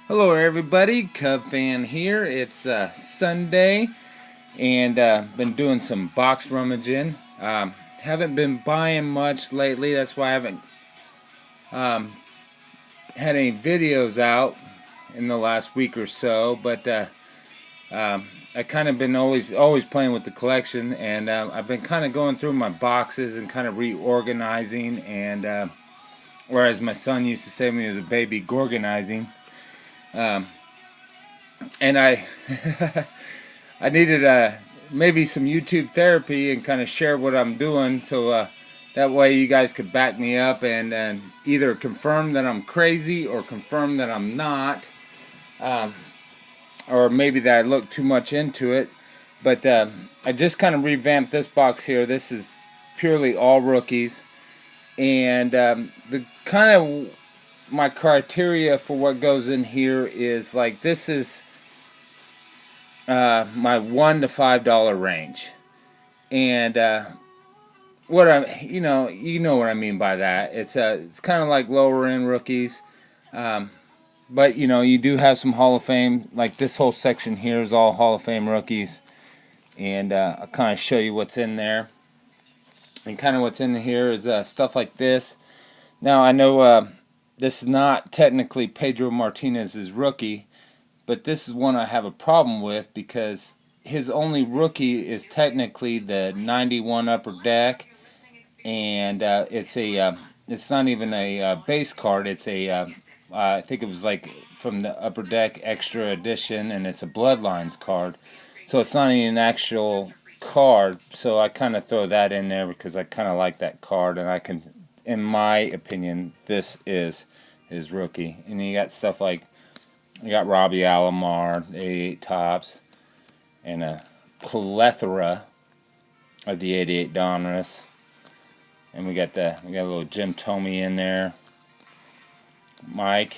Hello, everybody. Cub fan here. It's Sunday, and been doing some box rummaging. Haven't been buying much lately. That's why I haven't um, had any videos out in the last week or so. But I kind of been always playing with the collection, and I've been kind of going through my boxes and kind of reorganizing. And or as my son used to say when he was a baby, gorganizing. Um, and I I needed maybe some YouTube therapy and kind of share what I'm doing, so that way you guys could back me up and either confirm that I'm crazy or confirm that I'm not, um, or maybe that I look too much into it. But I just kind of revamped this box here. This is purely all rookies, and the kind of my criteria for what goes in here is like this is my $1 to $5 range, and what I you know what I mean by that. It's kind of like lower end rookies, um, but you do have some Hall of Fame. Like this whole section here is all Hall of Fame rookies, and I'll kind of show you what's in there. And kind of what's in here is stuff like this. Now I know this is not technically Pedro Martinez's rookie, but this is one I have a problem with because his only rookie is technically the 91 Upper Deck, and it's not even a base card. It's I think it was like from the Upper Deck Extra Edition, and it's a Bloodlines card. So it's not even an actual card. So I kind of throw that in there because I kind of like that card, and I can, in my opinion, this is his rookie. And you got stuff like you got Robbie Alomar, 88 tops, and a plethora of the 88 Donruss. And we got a little Jim Thome in there. Mike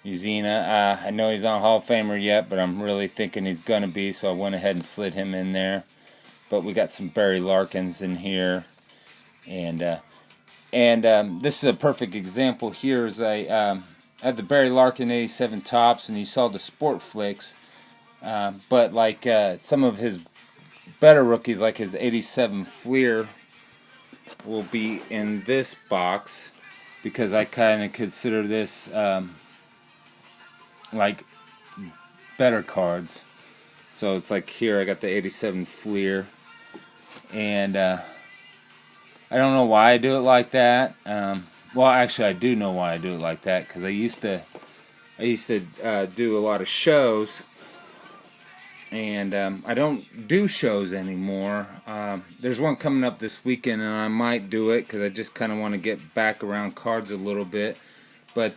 Uzina. I know he's not Hall of Famer yet, but I'm really thinking he's gonna be, so I went ahead and slid him in there. But we got some Barry Larkins in here, and this is a perfect example. Here is I have the Barry Larkin 87 tops, and you saw the Sport Flicks, but like some of his better rookies, like his 87 Fleer, will be in this box because I kind of consider this like better cards. So it's like here I got the 87 Fleer, and I don't know why I do it like that. Well, actually, I do know why I do it like that because I used to do a lot of shows, and I don't do shows anymore. There's one coming up this weekend, and I might do it because I just kind of want to get back around cards a little bit. But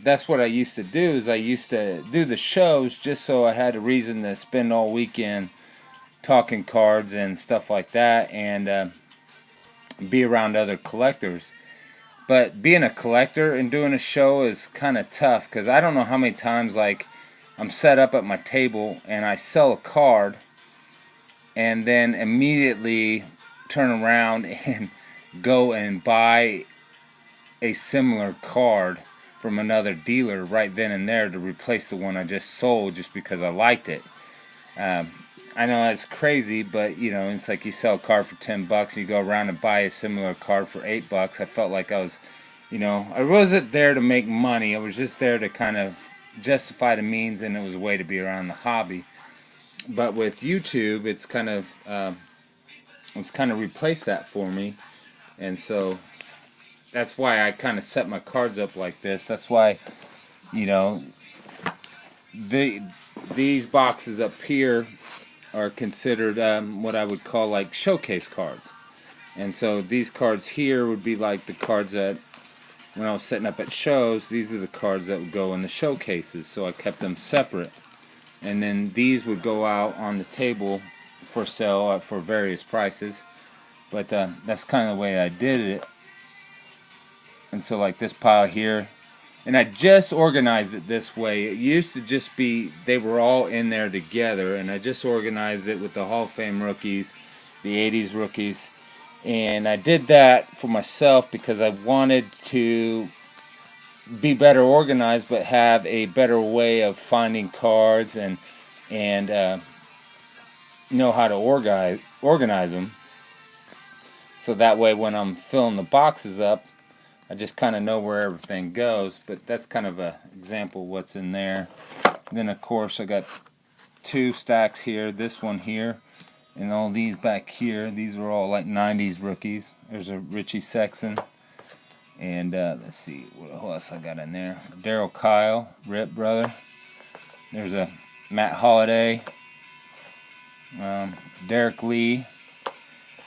that's what I used to do. Is I used to do the shows just so I had a reason to spend all weekend talking cards and stuff like that, and be around other collectors. But being a collector and doing a show is kind of tough because I don't know how many times like I'm set up at my table and I sell a card and then immediately turn around and go and buy a similar card from another dealer right then and there to replace the one I just sold just because I liked it. I know that's crazy, but it's like you sell a card for $10, you go around and buy a similar card for $8. I felt like I was, I wasn't there to make money. I was just there to kind of justify the means, and it was a way to be around the hobby. But with YouTube, it's kind of replaced that for me, and so that's why I kind of set my cards up like this. That's why, these boxes up here are considered what I would call like showcase cards. And so these cards here would be like the cards that when I was setting up at shows, these are the cards that would go in the showcases. So I kept them separate. And then these would go out on the table for sale for various prices. But that's kind of the way I did it. And so like this pile here, and I just organized it this way. It used to just be, they were all in there together, and I just organized it with the Hall of Fame rookies, the 80s rookies, and I did that for myself because I wanted to be better organized, but have a better way of finding cards and know how to organize them. So that way, when I'm filling the boxes up, I just kind of know where everything goes. But that's kind of an example of what's in there. And then of course I got 2 stacks here. This one here, and all these back here. These are all like 90s rookies. There's a Richie Sexton. And let's see, what else I got in there? Daryl Kyle, Rip brother. There's a Matt Holliday, Derek Lee,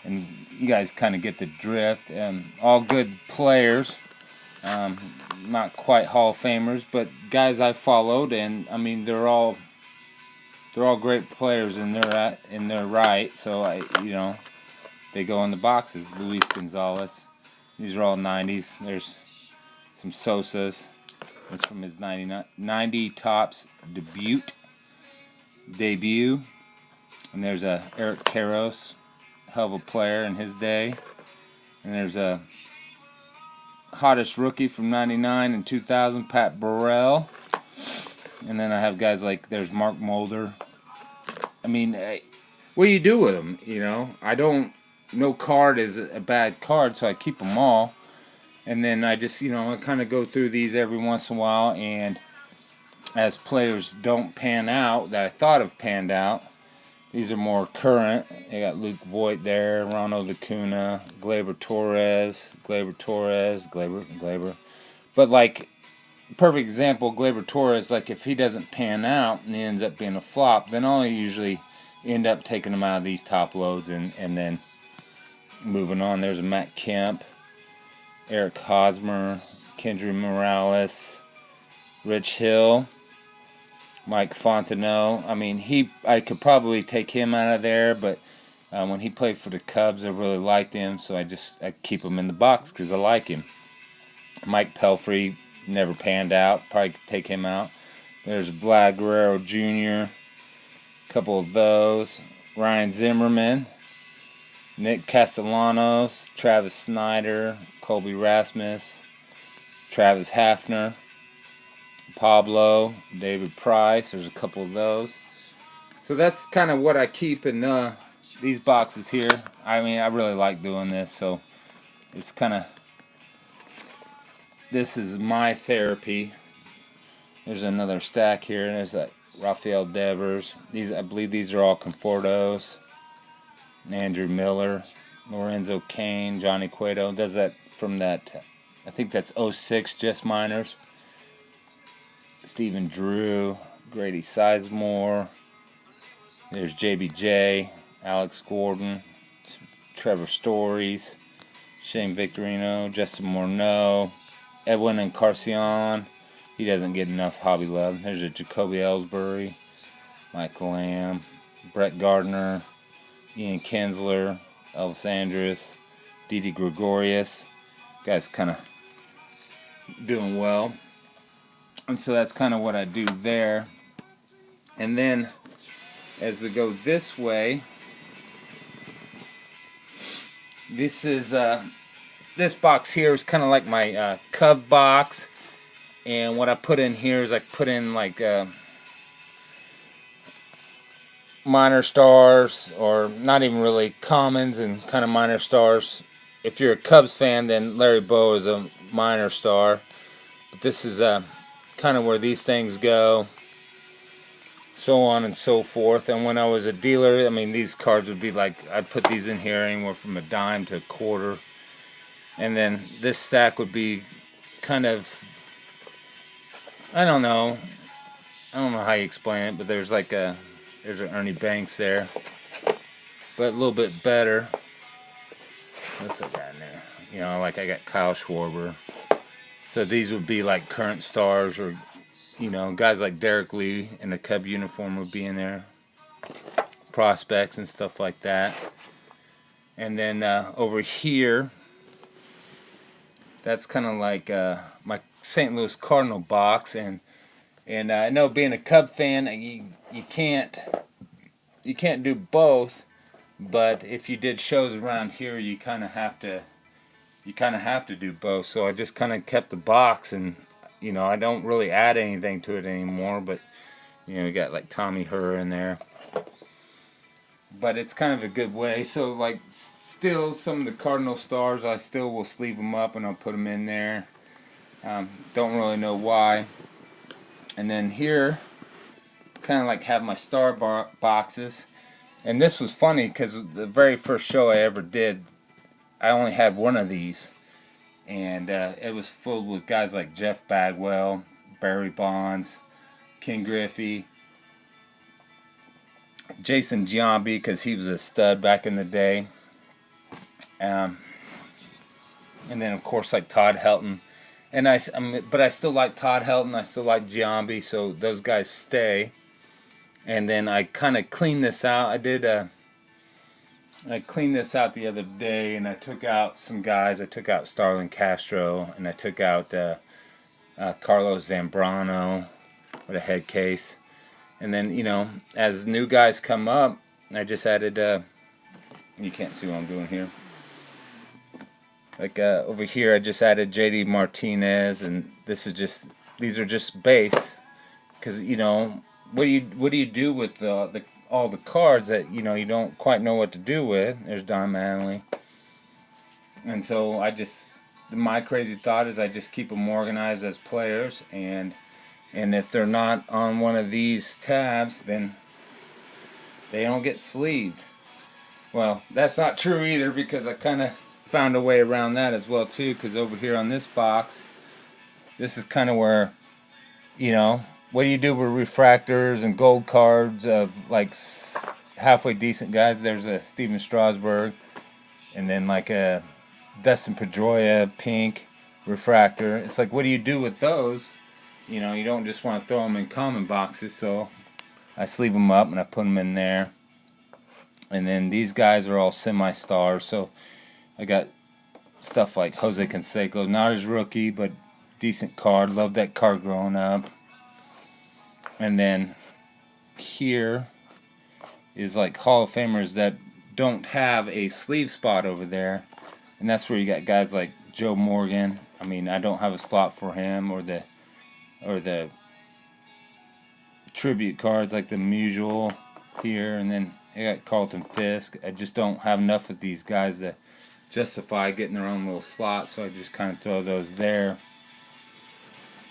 and you guys kind of get the drift. All good players, not quite Hall of Famers, but guys I followed, and I mean they're all great players in their right. So they go in the boxes. Luis Gonzalez. These are all 90s. There's some Sosas. That's from his 90 Topps debut. And there's a Eric Karros, hell of a player in his day. And there's a hottest rookie from 99 and 2000, Pat Burrell. And then I have guys like, there's Mark Mulder. I mean, what do you do with them? No card is a bad card, so I keep them all. And then I just, I kind of go through these every once in a while, and as players don't pan out that I thought have panned out, these are more current. You got Luke Voigt there, Ronald Acuna, Gleyber Torres. But like, perfect example, Gleyber Torres, like if he doesn't pan out and he ends up being a flop, then I'll usually end up taking him out of these top loads and then moving on. There's a Matt Kemp, Eric Hosmer, Kendry Morales, Rich Hill, Mike Fontenot. I mean, I could probably take him out of there, but when he played for the Cubs, I really liked him, so I keep him in the box because I like him. Mike Pelfrey never panned out. Probably could take him out. There's Vlad Guerrero Jr., a couple of those. Ryan Zimmerman, Nick Castellanos, Travis Snyder, Colby Rasmus, Travis Hafner, Pablo, David Price. There's a couple of those. So that's kind of what I keep in these boxes here. I mean, I really like doing this, so it's kind of, this is my therapy. There's another stack here. There's that Rafael Devers. I believe these are all Confortos. Andrew Miller, Lorenzo Cain, Johnny Cueto. Does that from that, I think that's 06 Just Minors. Stephen Drew, Grady Sizemore. There's JBJ, Alex Gordon, Trevor Stories, Shane Victorino, Justin Morneau, Edwin Encarnacion. He doesn't get enough hobby love. There's a Jacoby Ellsbury, Michael Lamb, Brett Gardner, Ian Kinsler, Elvis Andrus, Didi Gregorius. Guys kind of doing well. And so that's kind of what I do there. And then as we go this way, this box here is kind of like my Cub box. And what I put in here is I put in like minor stars, or not even really commons, and kind of minor stars. If you're a Cubs fan, then Larry Bow is a minor star. But this is kind of where these things go, so on and so forth. And when I was a dealer, I mean, these cards would be like, I'd put these in here anywhere from a dime to a quarter. And then this stack would be kind of, I don't know how you explain it, but there's like there's an Ernie Banks there, but a little bit better. What's that guy in there? Like I got Kyle Schwarber. So these would be like current stars, or guys like Derek Lee in the Cub uniform would be in there. Prospects and stuff like that. And then over here, that's kind of like my St. Louis Cardinal box, and I know, being a Cub fan, you can't do both, but if you did shows around here, you kind of have to do both. So I just kind of kept the box, and you know, I don't really add anything to it anymore, but you know, you got like Tommy Her in there. But it's kind of a good way. So like still some of the Cardinal stars, I still will sleeve them up and I'll put them in there. Don't really know why. And then here, kind of like have my star boxes. And this was funny because the very first show I ever did, I only had one of these. And it was filled with guys like Jeff Bagwell, Barry Bonds, Ken Griffey, Jason Giambi, because he was a stud back in the day. And then of course like Todd Helton. And but I still like Todd Helton. I still like Giambi, so those guys stay. And then I kind of cleaned this out. I cleaned this out the other day, and I took out some guys. I took out Starlin Castro, and I took out Carlos Zambrano with a head case. And then, you know, as new guys come up, I just added, you can't see what I'm doing here. Like over here, I just added JD Martinez, and these are just base, because you know what do you do with all the cards that you know you don't quite know what to do with. There's Don Manley, and so my crazy thought is I just keep them organized as players, and if they're not on one of these tabs, then they don't get sleeved. Well, that's not true either, because I kind of found a way around that as well too, because over here on this box, this is kind of where, you know, what do you do with refractors and gold cards of like halfway decent guys? There's a Steven Strasburg, and then like a Dustin Pedroia pink refractor. It's like, what do you do with those? You know, you don't just want to throw them in common boxes, so I sleeve them up and I put them in there. And then these guys are all semi-stars, so I got stuff like Jose Canseco, not his rookie, but decent card. Loved that card growing up. And then here is like Hall of Famers that don't have a sleeve spot over there. And that's where you got guys like Joe Morgan. I mean, I don't have a slot for him, or the tribute cards like the Musial here. And then I got Carlton Fisk. I just don't have enough of these guys to justify getting their own little slot, so I just kind of throw those there.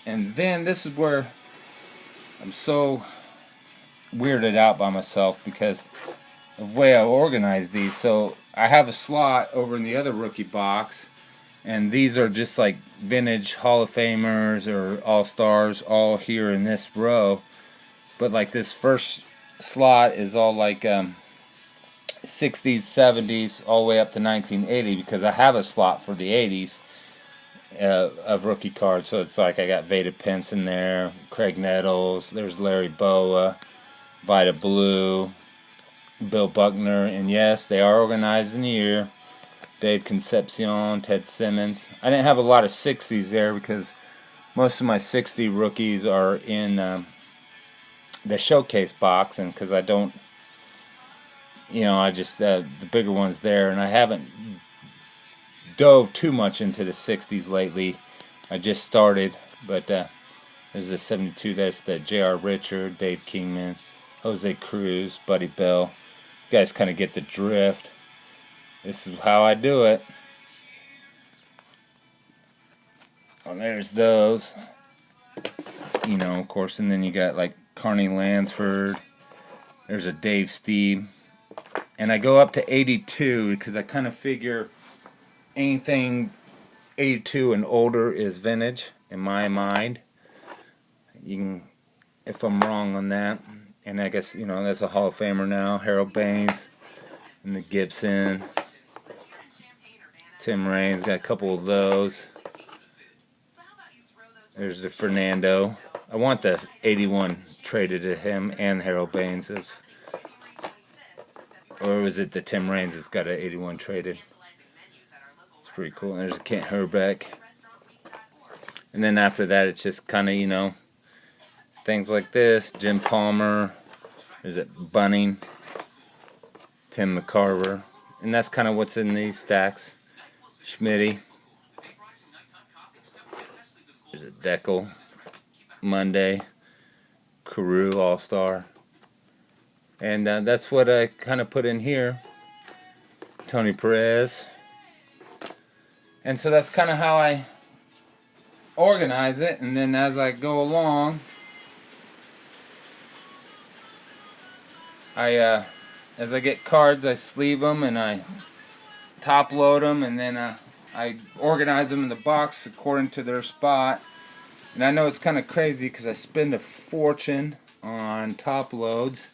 And then this is where I'm so weirded out by myself because of the way I organize these. So I have a slot over in the other rookie box, and these are just like vintage Hall of Famers or All-Stars all here in this row. But like this first slot is all like 60s, 70s, all the way up to 1980, because I have a slot for the 80s of rookie cards. So it's like I got Vada Pence in there, Craig Nettles, there's Larry Boa, Vida Blue, Bill Buckner, and yes, they are organized in the year. Dave Concepcion, Ted Simmons. I didn't have a lot of 60s there because most of my 60 rookies are in the showcase box, and because I don't, you know, I just the bigger ones there, and I haven't dove too much into the 60s lately. I just started, but there's the 72. That's the J.R. Richard, Dave Kingman, Jose Cruz, Buddy Bell. You guys kind of get the drift. This is how I do it. Well, there's those. You know, of course, and then you got like Carney Lansford. There's a Dave Steve. And I go up to 82 because I kind of figure anything 82 and older is vintage in my mind. You can, if I'm wrong on that. And I guess, you know, that's a Hall of Famer now. Harold Baines and the Gibson. Tim Raines, got a couple of those. There's the Fernando. I want the 81 traded to him and Harold Baines. Or was it the Tim Raines that's got an 81 traded? It's pretty cool. And there's a Kent Herbeck. And then after that, it's just kind of, you know, things like this. Jim Palmer. There's it Bunning. Tim McCarver. And that's kind of what's in these stacks. Schmitty. There's a Deckel. Monday, Carew All-Star. And that's what I kind of put in here. Tony Perez. And so that's kind of how I organize it. And then as I go along, as I get cards, I sleeve them and I top load them, and then I organize them in the box according to their spot. And I know it's kind of crazy because I spend a fortune on top loads,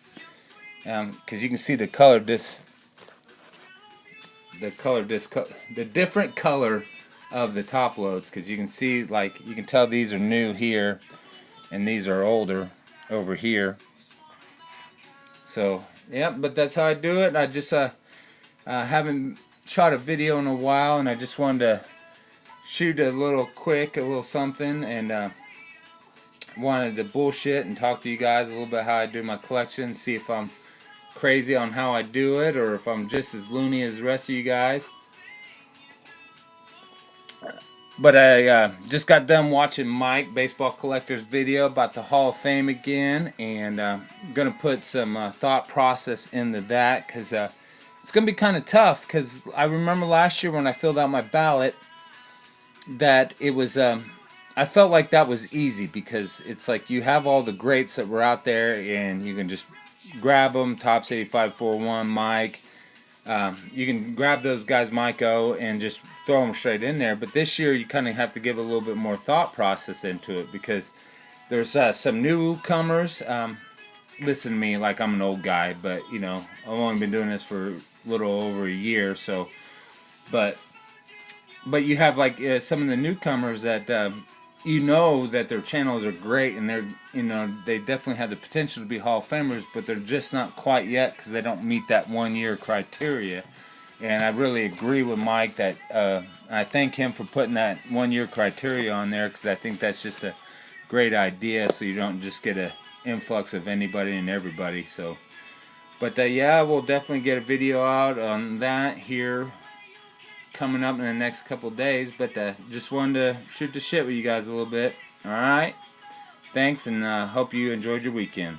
because you can see the different color of the top loads, because you can see, like, you can tell these are new here and these are older over here. So yeah, but that's how I do it. I just haven't shot a video in a while, and I just wanted to shoot a little something, and wanted to bullshit and talk to you guys a little bit how I do my collection, see if I'm crazy on how I do it or if I'm just as loony as the rest of you guys. But I just got done watching Mike, Baseball Collector's video about the Hall of Fame again, and I'm going to put some thought process into that, because it's going to be kind of tough, because I remember last year when I filled out my ballot that it was, I felt like that was easy, because it's like you have all the greats that were out there and you can just grab them, Topps 8541, Mike. You can grab those guys, Mike O, and just throw them straight in there. But this year you kind of have to give a little bit more thought process into it, because there's some newcomers. Listen to me like I'm an old guy, but you know, I've only been doing this for a little over a year. So, but you have like some of the newcomers that you know that their channels are great, and they're, you know, they definitely have the potential to be Hall of Famers, but they're just not quite yet because they don't meet that 1 year criteria. And I really agree with Mike that I thank him for putting that 1 year criteria on there, because I think that's just a great idea, so you don't just get an influx of anybody and everybody. So, but yeah, we'll definitely get a video out on that here coming up in the next couple days. But just wanted to shoot the shit with you guys a little bit. Alright, thanks, and hope you enjoyed your weekend.